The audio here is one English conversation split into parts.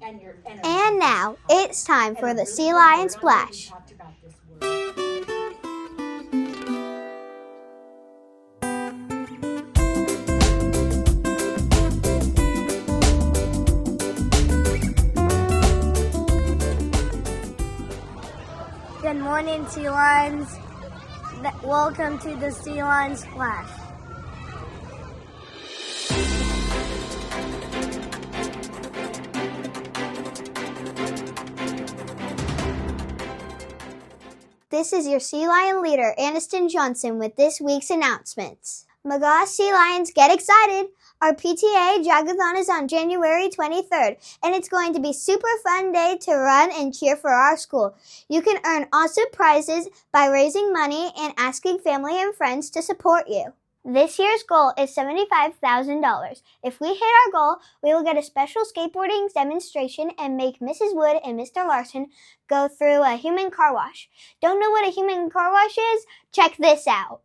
And now, it's time for the Sea Lion Splash. Good morning, Sea Lions. Welcome to the Sea Lion Splash. This is your Sea Lion leader, Aniston Johnson, with this week's announcements. McGaw Sea Lions, get excited! Our PTA Jogathon is on January 23rd, and it's going to be a super fun day to run and cheer for our school. You can earn awesome prizes by raising money and asking family and friends to support you. This year's goal is $75,000. If we hit our goal, we will get a special skateboarding demonstration and make Mrs. Wood and Mr. Larson go through a human car wash. Don't know what a human car wash is? Check this out.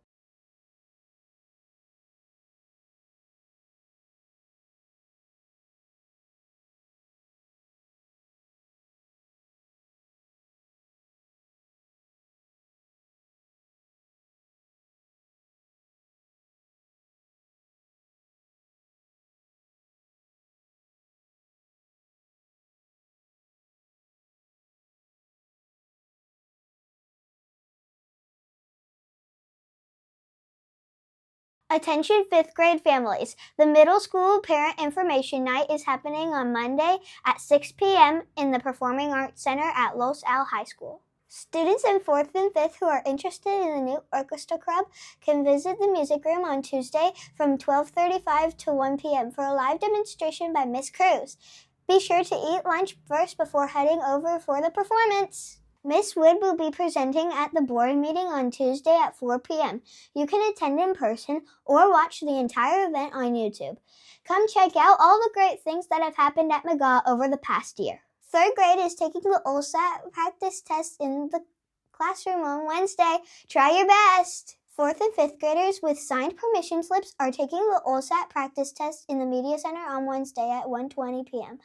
Attention 5th grade families. The middle school parent information night is happening on Monday at 6 p.m. in the Performing Arts Center at Los Al High School. Students in 4th and 5th who are interested in the new orchestra club can visit the music room on Tuesday from 12:35 to 1 p.m. for a live demonstration by Miss Cruz. Be sure to eat lunch first before heading over for the performance. Miss Wood will be presenting at the board meeting on Tuesday at 4 p.m. You can attend in person or watch the entire event on YouTube. Come check out all the great things that have happened at McGaw over the past year. 3rd grade is taking the OLSAT practice test in the classroom on Wednesday. Try your best! 4th and 5th graders with signed permission slips are taking the OLSAT practice test in the Media Center on Wednesday at 1:20 p.m.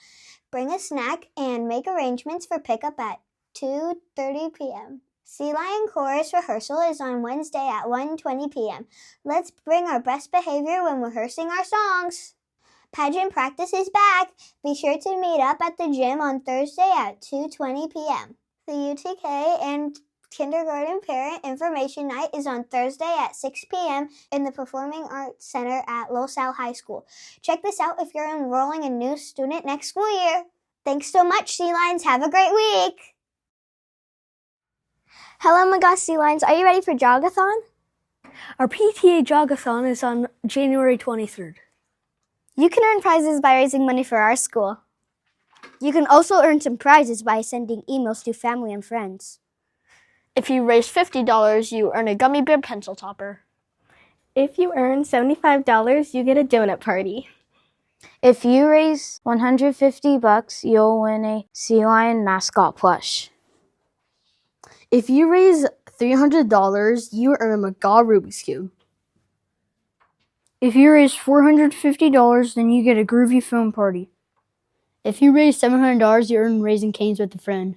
Bring a snack and make arrangements for pickup at 2:30 p.m. Sea Lion Chorus rehearsal is on Wednesday at 1:20 p.m. Let's bring our best behavior when rehearsing our songs. Pageant practice is back. Be sure to meet up at the gym on Thursday at 2:20 p.m. The UTK and Kindergarten Parent Information Night is on Thursday at 6 p.m. in the Performing Arts Center at Los Al High School. Check this out if you're enrolling a new student next school year. Thanks so much, Sea Lions. Have a great week. Hello, McGaw Sea Lions. Are you ready for Jogathon? Our PTA Jogathon is on January 23rd. You can earn prizes by raising money for our school. You can also earn some prizes by sending emails to family and friends. If you raise $50, you earn a gummy bear pencil topper. If you earn $75, you get a donut party. If you raise $150, you'll win a Sea Lion mascot plush. If you raise $300, you earn a McGaw Rubik's Cube. If you raise $450, then you get a groovy foam party. If you raise $700, you earn Raising Cane's with a friend.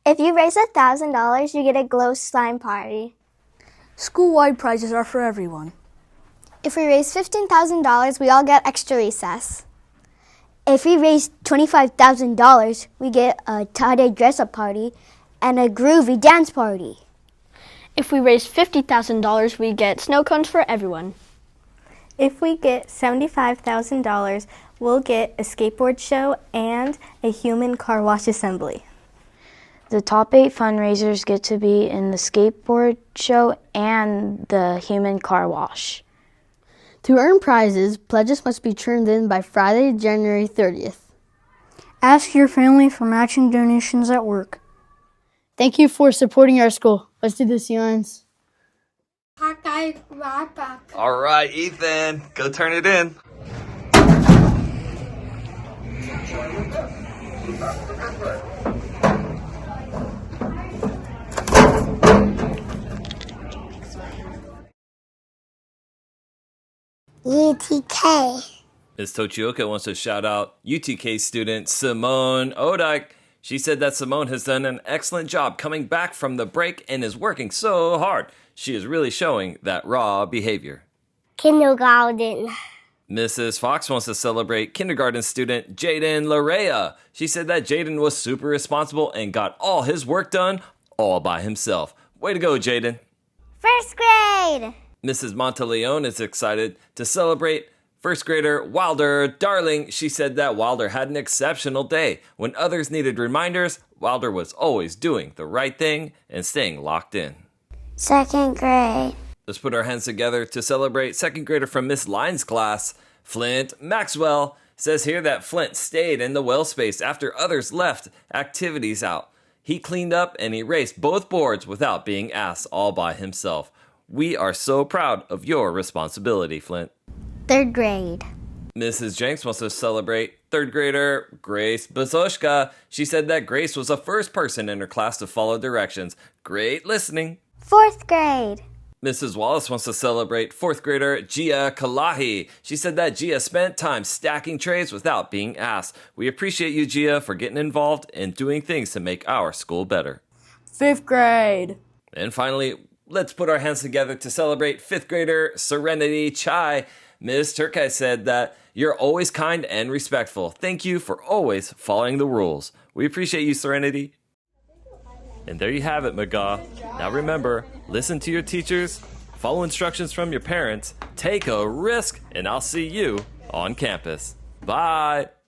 If you raise $1,000, you get a glow slime party. School-wide prizes are for everyone. If we raise $15,000, we all get extra recess. If we raise $25,000, we get a tie-dye dress-up party and a groovy dance party. If we raise $50,000, we get snow cones for everyone. If we get $75,000, we'll get a skateboard show and a human car wash assembly. The top 8 fundraisers get to be in the skateboard show and the human car wash. To earn prizes, pledges must be turned in by Friday, January 30th. Ask your family for matching donations at work. Thank you for supporting our school. Let's do this, Sea Lions. All right, Ethan, go turn it in. UTK. Ms. Tochioka wants to shout out UTK student Simone Odak. She said that Simone has done an excellent job coming back from the break and is working so hard. She is really showing that raw behavior. Kindergarten. Mrs. Fox wants to celebrate kindergarten student Jaden Larea. She said that Jaden was super responsible and got all his work done all by himself. Way to go, Jaden. First grade. Mrs. Monteleone is excited to celebrate first grader Wilder Darling. She said that Wilder had an exceptional day. When others needed reminders, Wilder was always doing the right thing and staying locked in. Second grade. Let's put our hands together to celebrate second grader from Miss Lyons' class, Flint Maxwell. Says here that Flint stayed in the well space after others left activities out. He cleaned up and erased both boards without being asked, all by himself. We are so proud of your responsibility, Flint. Third grade. Mrs. Jenks wants to celebrate third grader Grace Bazoshka. She said that Grace was the first person in her class to follow directions. Great listening. Fourth grade. Mrs. Wallace wants to celebrate fourth grader Gia Kalahi. She said that Gia spent time stacking trays without being asked. We appreciate you, Gia, for getting involved and doing things to make our school better. Fifth grade. And finally, let's put our hands together to celebrate fifth grader Serenity Chai. Ms. Turkay said that you're always kind and respectful. Thank you for always following the rules. We appreciate you, Serenity. And there you have it, McGaw. Now remember, listen to your teachers, follow instructions from your parents, take a risk, and I'll see you on campus. Bye.